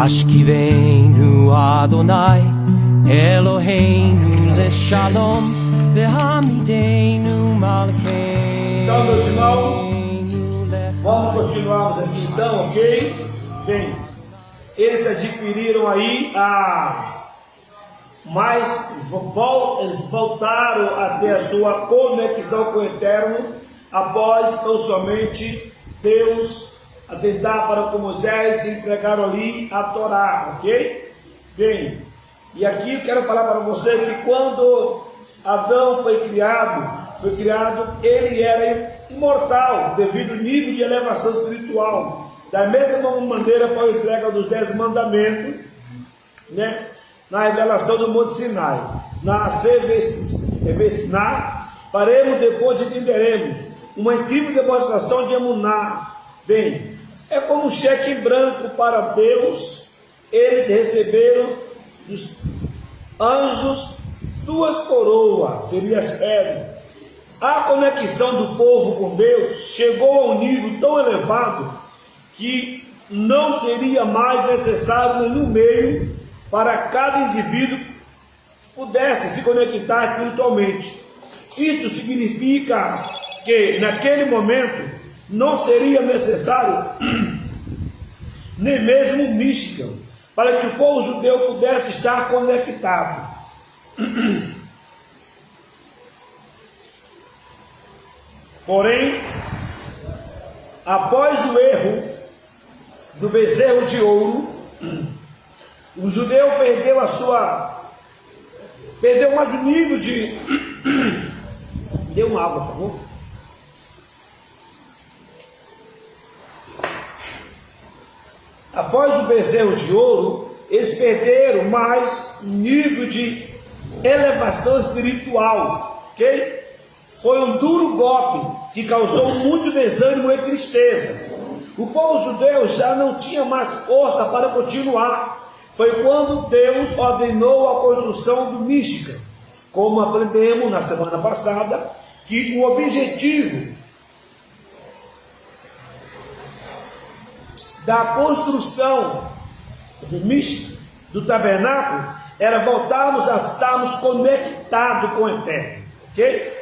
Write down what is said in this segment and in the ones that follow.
Ashkivenu Adonai Eloheinu Leshalom Vehamidenu Malkeinu. Então, meus irmãos, vamos continuarmos aqui então, ok? Bem, eles adquiriram aí eles voltaram a ter a sua conexão com o Eterno após tão somente Deus atentar para com Moisés e entregaram ali a Torá, ok? Bem, e aqui eu quero falar para você que quando Adão foi criado, ele era imortal devido ao nível de elevação espiritual. Da mesma maneira para a entrega dos 10 mandamentos, né? Na revelação do Monte Sinai, na Sevesná, faremos depois e entenderemos uma incrível demonstração de Emuná. Bem, é como um cheque em branco para Deus. Eles receberam dos anjos 2 coroas, seriam as pedras. A conexão do povo com Deus chegou a um nível tão elevado que não seria mais necessário nenhum meio para cada indivíduo pudesse se conectar espiritualmente. Isso significa que naquele momento não seria necessário nem mesmo mística para que o povo judeu pudesse estar conectado. Porém, após o erro do bezerro de ouro, o judeu perdeu mais o nível de... Dê uma água, por favor. Após o bezerro de ouro, eles perderam mais nível de elevação espiritual, ok? Foi um duro golpe que causou muito desânimo e tristeza. O povo judeu já não tinha mais força para continuar. Foi quando Deus ordenou a construção do Mística, como aprendemos na semana passada, que o objetivo da construção do Mística, do tabernáculo, era voltarmos a estarmos conectados com o Eterno, ok?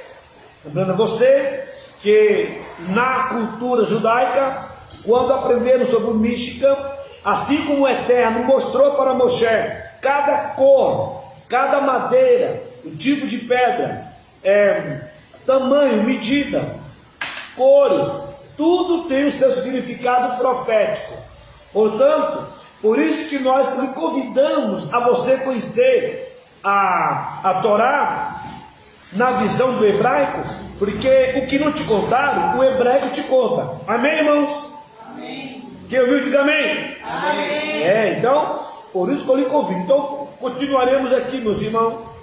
Lembrando a você que na cultura judaica, quando aprendemos sobre o Mística, assim como o Eterno mostrou para Moshe cada cor, cada madeira, o tipo de pedra, tamanho, medida, cores, tudo tem o seu significado profético. Portanto, por isso que nós lhe convidamos a você conhecer a Torá na visão do hebraico, porque o que não te contaram, o hebraico te conta. Amém, irmãos? Amém. Quem ouviu, diga amém. Amém. Então, por isso que eu lhe convido. Então, continuaremos aqui, meus irmãos.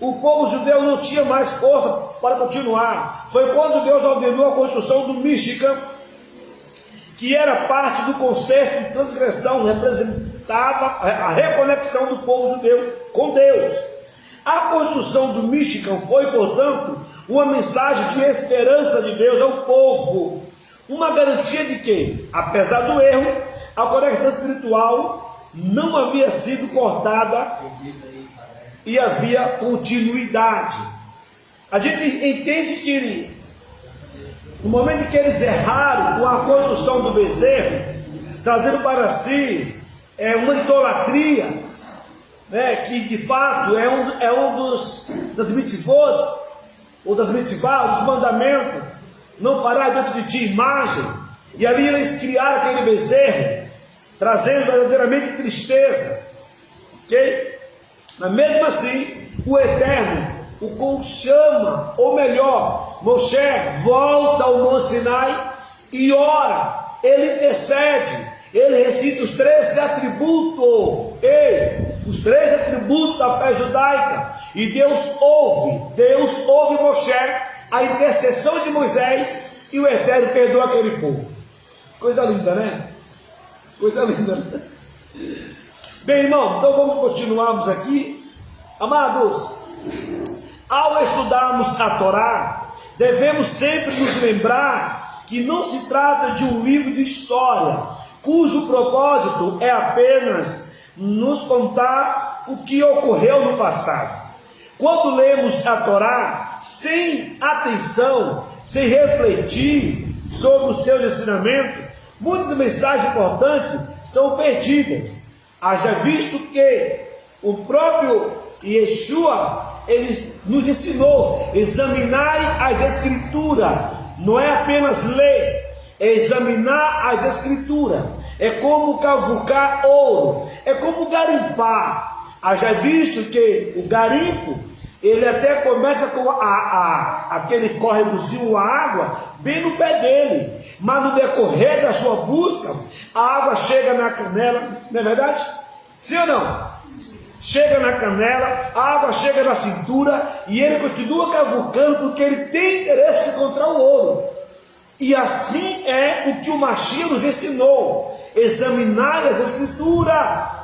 O povo judeu não tinha mais força para continuar. Foi quando Deus ordenou a construção do Mística, que era parte do concerto de transgressão, representava a reconexão do povo judeu com Deus. A construção do Mística foi, portanto, uma mensagem de esperança de Deus ao povo. Uma garantia de que, apesar do erro, a conexão espiritual não havia sido cortada e havia continuidade. A gente entende que no momento em que eles erraram com a construção do bezerro, trazendo para si uma idolatria, né, que de fato é um das mitzvot, ou das mitzvah, dos mandamentos, não fará diante de ti imagem, e ali eles criaram aquele bezerro, trazendo verdadeiramente tristeza, ok? Mas mesmo assim, o Eterno o chama, ou melhor, Moshe volta ao Monte Sinai e ora, ele intercede, ele recita os 13 atributos, os 13 atributos da fé judaica, e Deus ouve Moshe, a intercessão de Moisés, e o Eterno perdoa aquele povo. Coisa linda, né? Coisa linda, né? Bem, irmão, então vamos continuarmos aqui. Amados, ao estudarmos a Torá, devemos sempre nos lembrar que não se trata de um livro de história, cujo propósito é apenas nos contar o que ocorreu no passado. Quando lemos a Torá sem atenção, sem refletir sobre os seus ensinamentos, muitas mensagens importantes são perdidas. Haja visto que o próprio Yeshua, ele nos ensinou: examinai as Escrituras. Não é apenas ler, é examinar as Escrituras. É como cavucar ouro, é como garimpar. Haja visto que o garimpo, ele até começa com aquele córregozinho, a água, bem no pé dele. Mas no decorrer da sua busca, a água chega na canela, não é verdade? Sim ou não? Chega na canela, a água chega na cintura, e ele continua cavucando, porque ele tem interesse de encontrar o ouro. E assim é o que o Mashiach nos ensinou: examinar as Escrituras.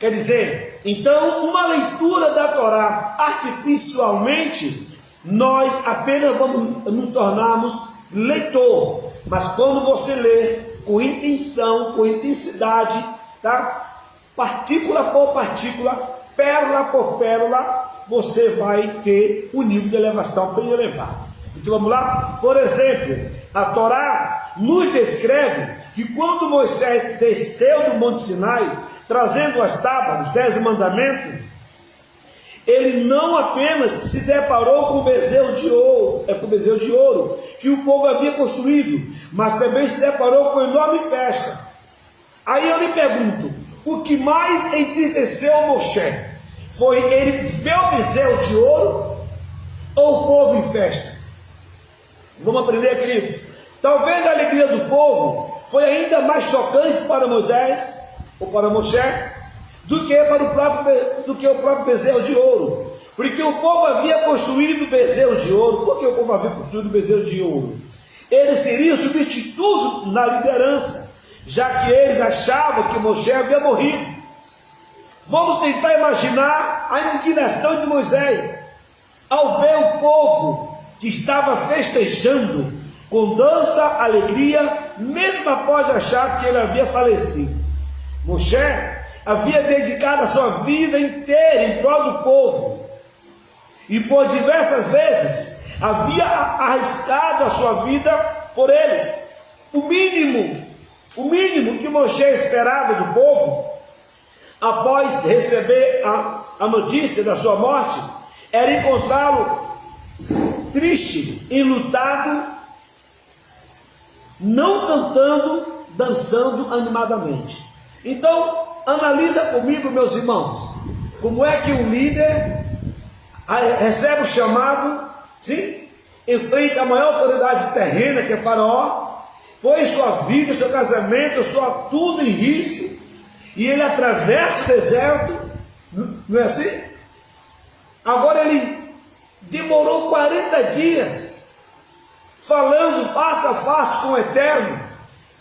Quer dizer, então, uma leitura da Torá artificialmente, nós apenas vamos nos tornarmos leitor. Mas quando você lê com intenção, com intensidade, tá? Partícula por partícula, pérola por pérola, você vai ter um nível de elevação bem elevado. Então vamos lá? Por exemplo, a Torá nos descreve que quando Moisés desceu do Monte Sinai, trazendo as tábuas, os 10 mandamentos, ele não apenas se deparou com o bezerro de ouro, que o povo havia construído, mas também se deparou com enorme festa. Aí eu lhe pergunto: o que mais entristeceu Moshe? Foi ele ver o bezerro de ouro ou o povo em festa? Vamos aprender, queridos. Talvez a alegria do povo foi ainda mais chocante para Moisés ou para Moshe do que o próprio bezerro de ouro, porque o povo havia construído o bezerro de ouro. Por que o povo havia construído o bezerro de ouro? Ele seria substituto na liderança, já que eles achavam que Moshe havia morrido. Vamos tentar imaginar a indignação de Moisés ao ver o povo que estava festejando com dança, alegria, mesmo após achar que ele havia falecido. Moshe havia dedicado a sua vida inteira em prol do povo, e por diversas vezes havia arriscado a sua vida por eles. O mínimo que Moshe esperava do povo, após receber a notícia da sua morte, era encontrá-lo triste, enlutado, não cantando, dançando animadamente. Então, analisa comigo, meus irmãos, como é que um líder recebe o chamado, sim, enfrenta a maior autoridade terrena, que é Faraó, põe sua vida, seu casamento, tudo em risco, e ele atravessa o deserto, não é assim? Agora ele demorou 40 dias, falando face a face com o Eterno,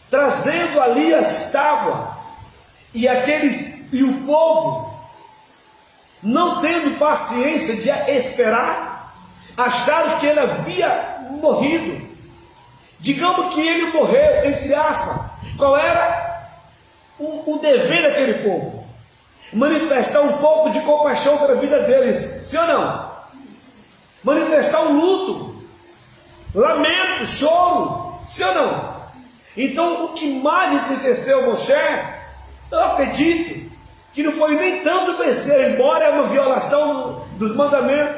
trazendo ali as tábuas, e o povo, não tendo paciência de esperar, acharam que ele havia morrido. Digamos que ele morreu, entre aspas. Qual era o dever daquele povo? Manifestar um pouco de compaixão pela vida deles, sim ou não? Manifestar um luto, lamento, choro, sim ou não? Então, o que mais entristeceu Moshe, eu acredito que não foi nem tanto vencer, embora é uma violação dos mandamentos,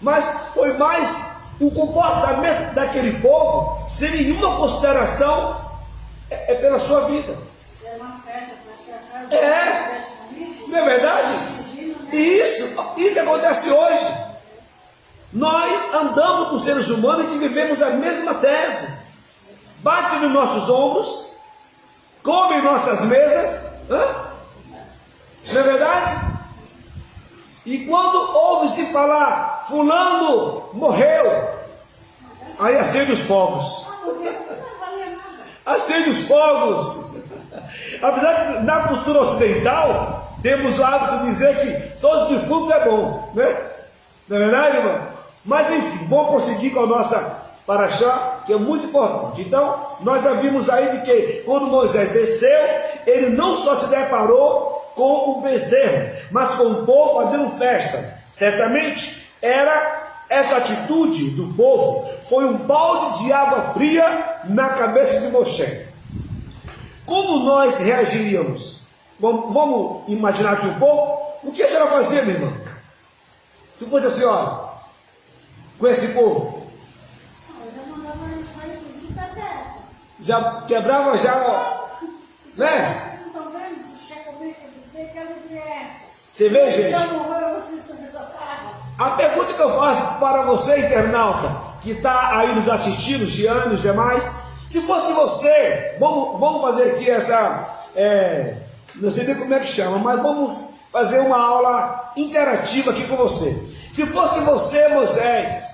mas foi mais o comportamento daquele povo, sem nenhuma consideração pela sua vida. É uma festa, Não é verdade? E isso acontece hoje. Nós andamos com seres humanos que vivemos a mesma tese. Bate nos nossos ombros, come em nossas mesas, não é verdade? E quando ouve-se falar, fulano morreu, aí acende os fogos. Acende os fogos. Apesar que na cultura ocidental temos o hábito de dizer que todo defunto é bom, né? Não é verdade, irmão? Mas enfim, vamos prosseguir com a nossa paraxá. que é muito importante. Então, nós já vimos aí de que quando Moisés desceu, ele não só se deparou com o bezerro, mas com o povo fazendo festa. Certamente, essa atitude do povo foi um balde de água fria na cabeça de Moisés. Como nós reagiríamos? Vamos imaginar aqui um pouco. O que a senhora fazia, minha irmã? Se fosse a senhora, com esse povo? Eu já mandava ele sair tudo e fazer essa. Já quebrava, já, né? Vocês não estão vendo? Vocês querem comer? Quero ver essa. Você vê, gente? Já morreu, vocês estão nessa praga. A pergunta que eu faço para você, internauta, que está aí nos assistindo, Giane e os demais, se fosse você, vamos fazer aqui essa, não sei nem como é que chama, mas vamos fazer uma aula interativa aqui com você. Se fosse você, Moisés,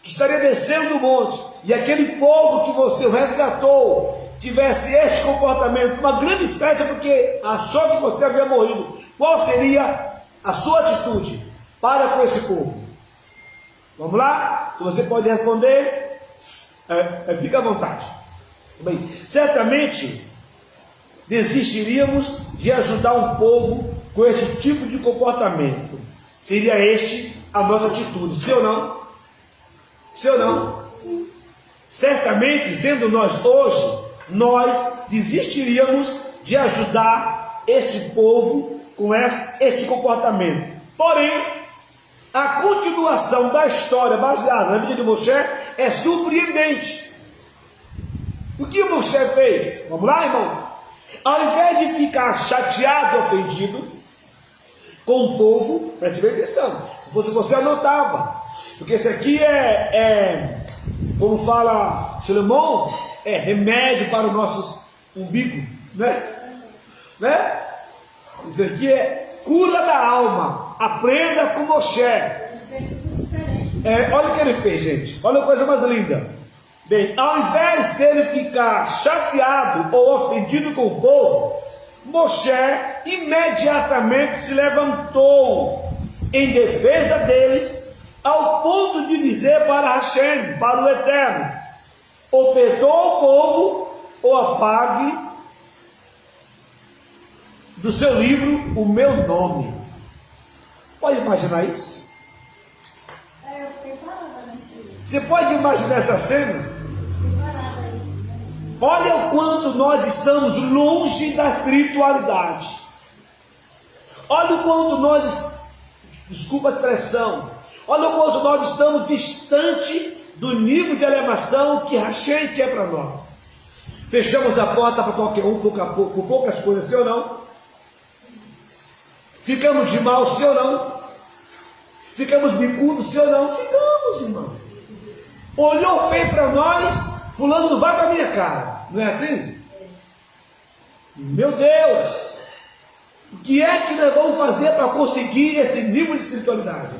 que estaria descendo do monte, e aquele povo que você resgatou tivesse este comportamento, uma grande festa porque achou que você havia morrido, qual seria a sua atitude para com esse povo? Vamos lá? Se você pode responder, fica à vontade. Bem, certamente desistiríamos de ajudar um povo com esse tipo de comportamento. Seria este a nossa atitude, sim ou não? Sim ou não? Sim. Certamente, sendo nós hoje, nós desistiríamos de ajudar este povo com este comportamento. Porém, a continuação da história baseada na vida de Moisés é surpreendente. O que Moisés fez? Vamos lá, irmão? Ao invés de ficar chateado, ofendido com o povo, preste bem atenção. Se fosse você, anotava. Porque esse aqui como fala Salomão, é remédio para o nosso umbigo, né? Isso aqui é cura da alma. Aprenda com Moisés. Ele fez tudo diferente. Olha o que ele fez, gente. Olha a coisa mais linda. Bem, ao invés dele ficar chateado ou ofendido com o povo, Moisés imediatamente se levantou em defesa deles, ao ponto de dizer para Hashem, para o Eterno: ou perdoa o povo, ou apague do seu livro o meu nome. Pode imaginar isso? Eu fiquei parada nesse livro. Você pode imaginar essa cena? Fiquei parada aí. Olha o quanto nós estamos longe da espiritualidade. Olha o quanto nós, desculpa a expressão, olha o quanto nós estamos distante do nível de elevação que Hashem quer para nós. Fechamos a porta para qualquer um por poucas coisas, sim ou não? Ficamos de mal, sim ou não? Ficamos bicudos, sim ou não? Ficamos, irmão. Olhou feio para nós, fulano não vai para a minha cara. Não é assim? Meu Deus! O que é que nós vamos fazer para conseguir esse nível de espiritualidade?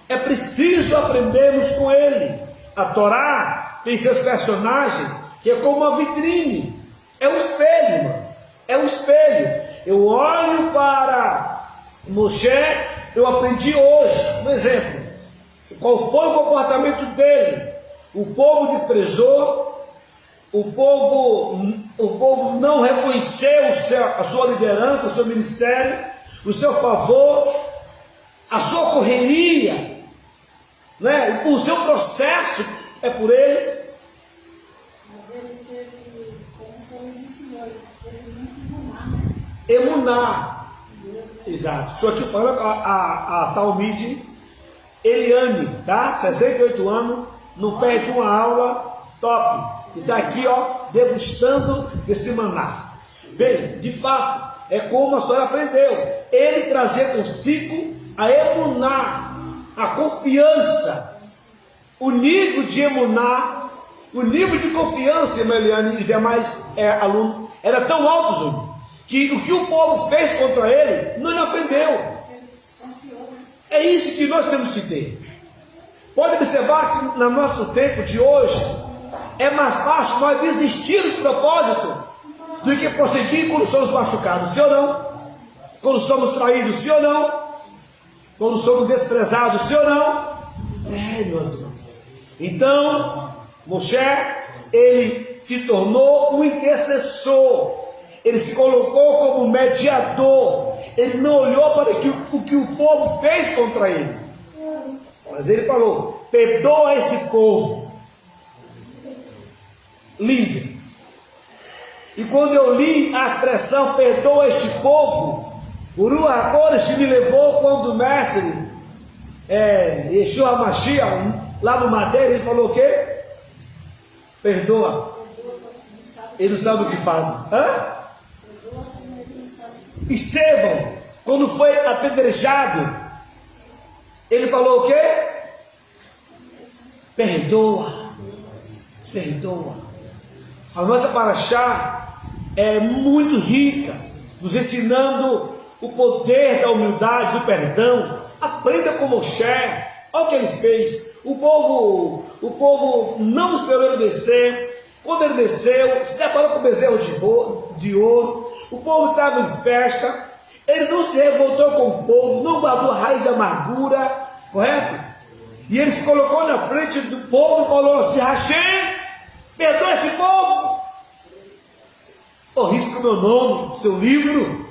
É preciso aprendermos com ele. A Torá tem seus personagens que é como uma vitrine. É um espelho, irmão. É um espelho. Eu olho para Moisés, eu aprendi hoje, um exemplo. Qual foi o comportamento dele? O povo desprezou, o povo não reconheceu a sua liderança, o seu ministério, o seu favor, a sua correria, né? O seu processo é por eles. Mas ele teve, como o Senhor nos ensinou, ele teve muito imunar, né? Emuná. Exato. Estou aqui falando com a Talmide Eliane, tá? 68 anos, não perde uma aula, top. E está aqui, ó, degustando esse maná. Bem, de fato, é como a senhora aprendeu. Ele trazer consigo a emuná, a confiança, o nível de emuná, o nível de confiança, irmã Eliane e demais alunos, era tão alto, Júnior, que o que o povo fez contra ele não lhe ofendeu. É isso que nós temos que ter. Pode observar que no nosso tempo de hoje é mais fácil nós desistir dos propósitos do que prosseguir quando somos machucados, sim ou não? Quando somos traídos, sim ou não? Quando somos desprezados, sim ou não? Meus irmãos. Então, Moshe, ele se tornou um intercessor, ele se colocou como mediador, ele não olhou para o que o povo fez contra ele, mas ele falou: perdoa esse povo. Lindo. E quando eu li a expressão perdoa este povo, o Ruach HaKodesh me levou quando o mestre Yeshua HaMashiach, lá no Madeira, ele falou o quê? Perdoa. Ele não sabe o que faz. Estevão, quando foi apedrejado, ele falou o quê? Perdoa. Perdoa. A nossa paraxá é muito rica, nos ensinando o poder da humildade, do perdão. Aprenda com Moshe. Olha o que ele fez. O povo não esperou ele descer. Quando ele desceu, se deparou com o bezerro de ouro. O povo estava em festa. Ele não se revoltou com o povo, não guardou raiz de amargura, correto? E ele se colocou na frente do povo e falou assim: Hashem, perdoa esse povo. Risca o meu nome no seu livro.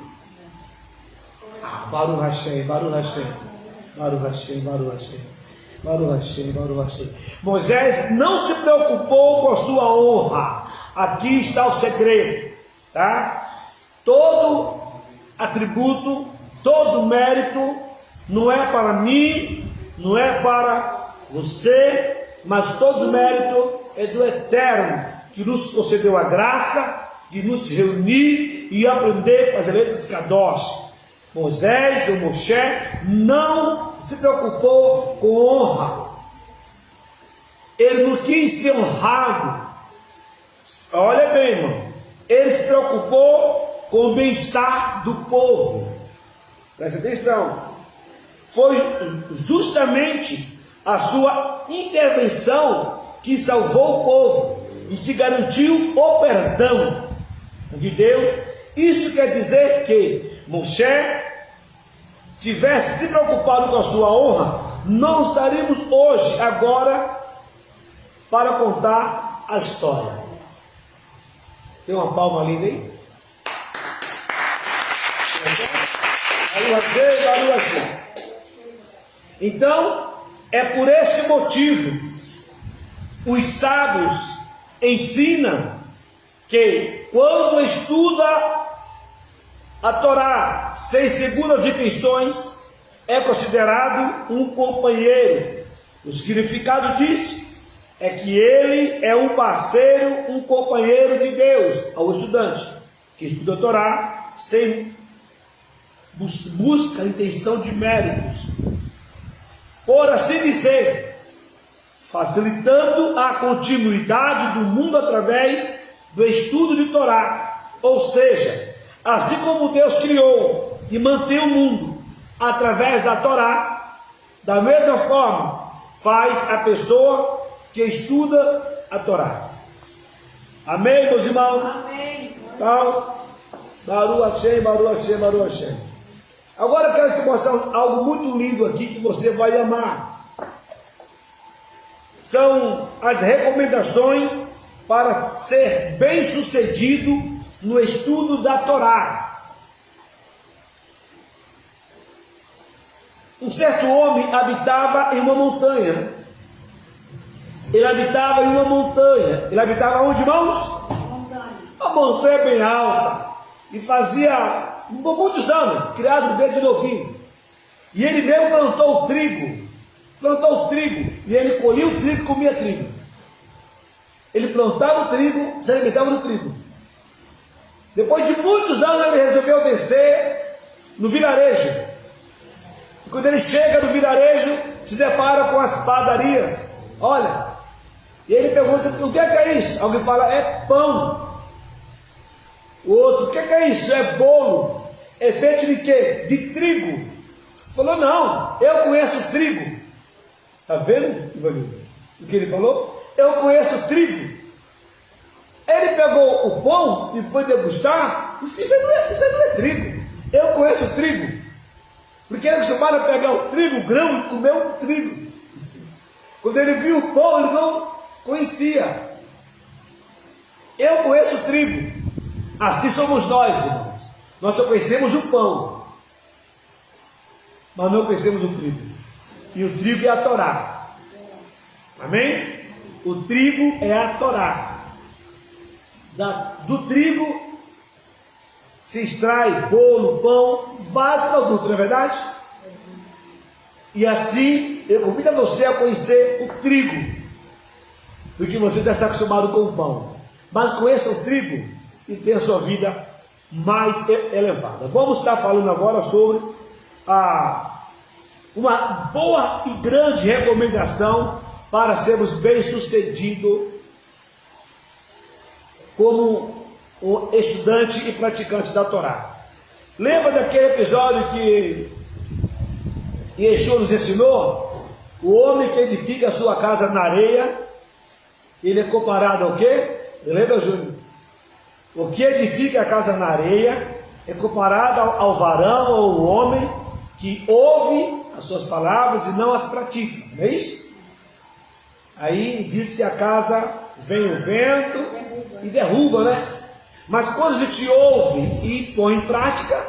Baruch Hashem, Baruch Hashem, Baruch Hashem, Baruch Hashem, Baruch Hashem, Baruch Hashem. Moisés não se preocupou com a sua honra. Aqui está o segredo, tá? Todo atributo, todo mérito não é para mim, não é para você, mas todo mérito é do Eterno, que nos concedeu a graça de nos reunir e aprender as letras Kadosh. Moisés, ou Moshe, não se preocupou com honra. Ele não quis ser honrado. Olha bem, irmão. Ele se preocupou com o bem-estar do povo. Presta atenção. Foi justamente a sua intervenção que salvou o povo e que garantiu o perdão de Deus. Isso quer dizer que Moshe tivesse se preocupado com a sua honra, não estaríamos hoje, agora, para contar a história. Tem uma palma linda aí? Então, é por este motivo, os sábios ensinam que quando estuda a Torá sem segundas intenções, é considerado um companheiro. O significado disso é que ele é um parceiro, um companheiro de Deus ao estudante que estuda a Torá sem busca a intenção de méritos, por assim dizer, facilitando a continuidade do mundo através do estudo de Torá. Ou seja, assim como Deus criou e mantém o mundo através da Torá, da mesma forma faz a pessoa que estuda a Torá. Amém, meus irmãos? Amém. Então, Baruch Hashem, Baruch Hashem, Baruch Hashem. Agora eu quero te mostrar algo muito lindo aqui que você vai amar. São as recomendações para ser bem sucedido no estudo da Torá. Um certo homem habitava em uma montanha. Ele habitava em uma montanha. Ele habitava onde, irmãos? Uma montanha bem alta. E fazia muitos anos, criado desde novinho. E ele mesmo plantou o trigo. E ele colhia o trigo e comia trigo. Ele plantava o trigo, se alimentava do trigo. Depois de muitos anos ele resolveu descer no vilarejo. E quando ele chega no vilarejo, se depara com as padarias. Olha, e ele pergunta: o que é isso? Alguém fala: é pão. O outro: o que é isso? É bolo. É feito de quê? De trigo. Falou: não, eu conheço trigo. Está vendo, Ivanildo, o que ele falou? Eu conheço trigo. Ele pegou o pão e foi degustar. Isso não é trigo. Eu conheço trigo. Porque ele acostumado a pegar o trigo, o grão, e comer o trigo. Quando ele viu o pão, ele conhecia. Eu conheço o trigo. Assim somos nós, irmãos. Nós só conhecemos o pão, mas não conhecemos o trigo. E o trigo é a Torá. Amém? O trigo é a Torá. Do trigo se extrai bolo, pão, vários produtos, não é verdade? E assim, eu convido a você a conhecer o trigo, do que você já está acostumado com o pão. Mas conheça o trigo e tenha a sua vida mais elevada. Vamos estar falando agora sobre uma boa e grande recomendação para sermos bem-sucedidos como um estudante e praticante da Torá. Lembra daquele episódio que Yeshua nos ensinou? O homem que edifica a sua casa na areia, ele é comparado ao quê? Lembra, Júnior? O que edifica a casa na areia é comparado ao varão ou ao homem que ouve as suas palavras e não as pratica, não é isso? Aí diz que a casa vem o vento e derruba, né? Mas quando a gente ouve e põe em prática,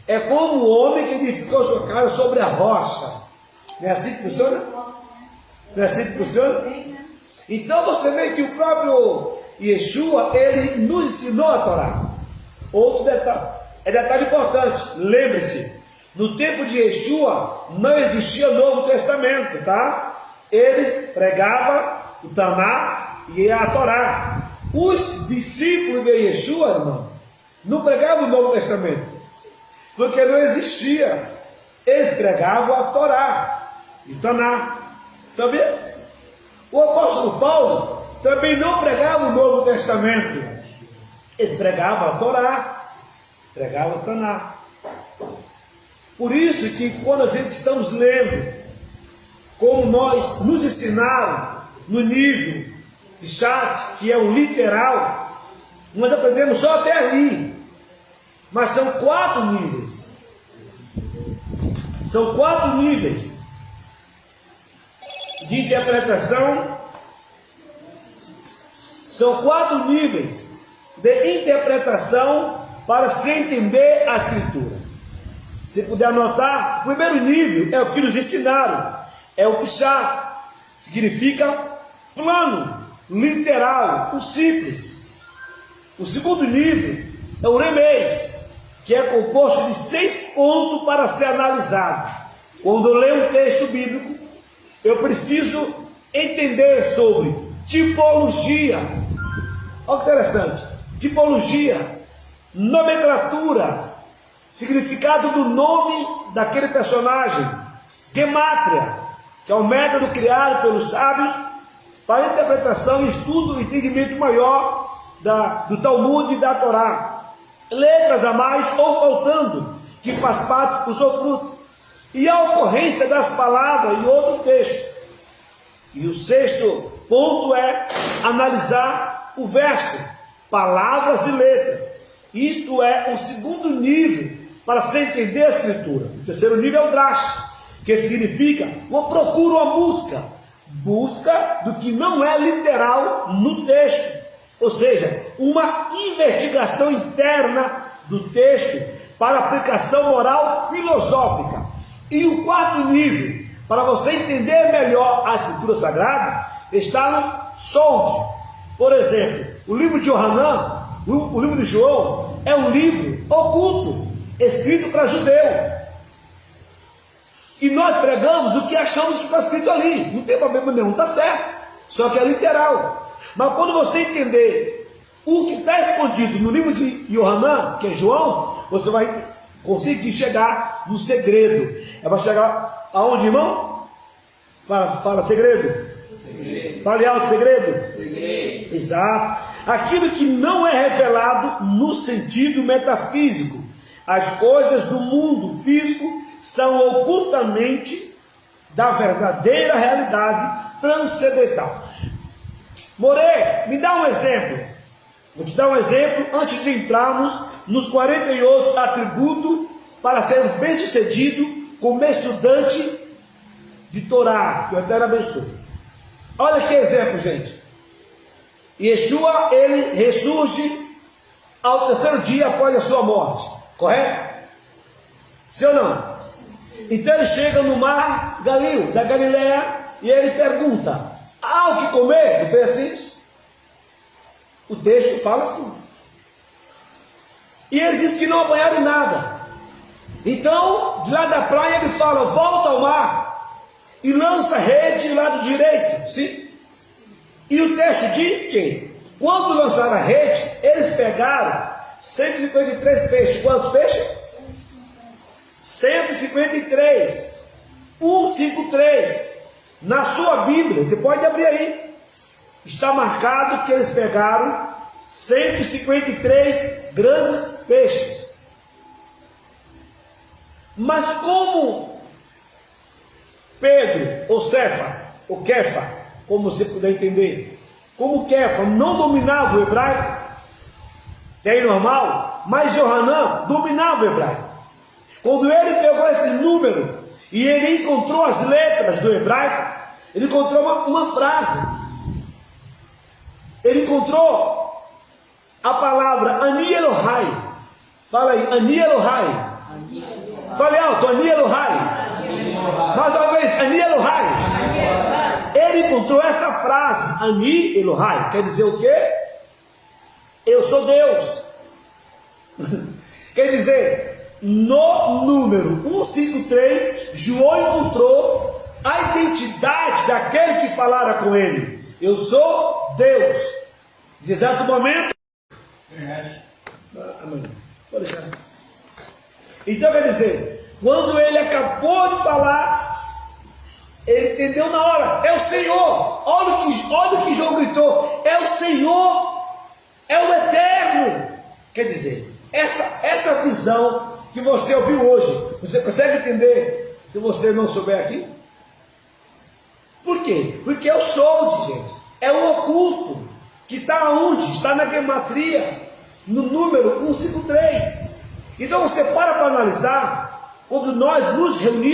é como o homem que edificou sua casa sobre a rocha. Não é assim que funciona? Não é assim que funciona? Então você vê que o próprio Yeshua, ele nos ensinou a Torá. Outro detalhe importante, lembre-se, no tempo de Yeshua não existia Novo Testamento, tá? Eles pregavam o Taná e a Torá. Os discípulos de Yeshua, irmão, não pregavam o Novo Testamento, porque não existia. Eles pregavam a Torá e o Taná, sabia? O apóstolo Paulo também não pregava o Novo Testamento. Eles pregavam a Torá, pregavam o Taná. Por isso que quando a gente estamos lendo, como nós nos ensinaram no nível de chat, que é o literal, nós aprendemos só até ali. Mas são 4 níveis. São 4 níveis de interpretação. São 4 níveis de interpretação para se entender a Escritura. Se puder anotar, o primeiro nível é o que nos ensinaram, é o Pshat, significa plano, literal, o simples. O segundo nível é o Remez, que é composto de 6 pontos para ser analisado. Quando eu leio um texto bíblico, eu preciso entender sobre tipologia. Olha que interessante, tipologia, nomenclatura, significado do nome daquele personagem, gemátria, que é um método criado pelos sábios para interpretação, estudo e entendimento maior do Talmud e da Torá. Letras a mais ou faltando, que faz parte do usufruto. E a ocorrência das palavras em outro texto. E o 6º ponto é analisar o verso, palavras e letras. Isto é o segundo nível para se entender a Escritura. O terceiro nível é o Drash, que significa uma procura, uma busca do que não é literal no texto, ou seja, uma investigação interna do texto para aplicação moral filosófica. E o 4º nível, para você entender melhor a Escritura Sagrada, está no Sod. Por exemplo, o livro de Yohanan, o livro de João, é um livro oculto, escrito para judeu. E nós pregamos o que achamos que está escrito ali. Não tem problema nenhum, está certo. Só que é literal. Mas quando você entender o que está escondido no livro de Yohanan, que é João, você vai conseguir chegar no segredo. Vai chegar aonde, irmão? Fala segredo. Segredo. Fale alto, segredo. Segredo. Exato. Aquilo que não é revelado no sentido metafísico. As coisas do mundo físico são ocultamente da verdadeira realidade transcendental. More, me dá um exemplo. Vou te dar um exemplo antes de entrarmos nos 48 atributos para sermos bem-sucedidos como estudante de Torá, que o Eterno abençoe. Olha que exemplo, gente. Yeshua, ele ressurge ao terceiro dia após a sua morte, correto? Sim ou não? Então ele chega no mar Galil, da Galileia, e ele pergunta: há o que comer? Não foi assim? O texto fala assim. E ele diz que não apanharam nada. Então, de lá da praia, ele fala: volta ao mar e lança a rede do lado direito. Sim? E o texto diz que, quando lançaram a rede, eles pegaram 153 peixes. Quantos peixes? 153. 153. Na sua Bíblia, você pode abrir aí, está marcado que eles pegaram 153 grandes peixes. Mas como Pedro, ou Cefa, ou Kefa, como você puder entender, como Kefa não dominava o hebraico, que é normal, mas Yohanan dominava o hebraico. Quando ele pegou esse número e ele encontrou as letras do hebraico, ele encontrou uma frase. Ele encontrou a palavra Ani Elohai. Fala aí, Ani Elohai. Fale alto, Ani Elohai. Mais uma vez, Ani Elohai. Ele encontrou essa frase, Ani Elohai. Quer dizer o quê? Eu sou Deus. Quer dizer, no número 153, João encontrou a identidade daquele que falara com ele. Eu sou Deus. De exato momento. Pode deixar. Então quer dizer, quando ele acabou de falar, ele entendeu na hora: é o Senhor. Olha o que João gritou: é o Senhor, é o Eterno. Quer dizer, essa visão que você ouviu hoje, você consegue entender se você não souber aqui? Por quê? Porque é o solde, gente. É o oculto. Que está onde? Está na gematria, no número 153. Então você para analisar, quando nós nos reunimos.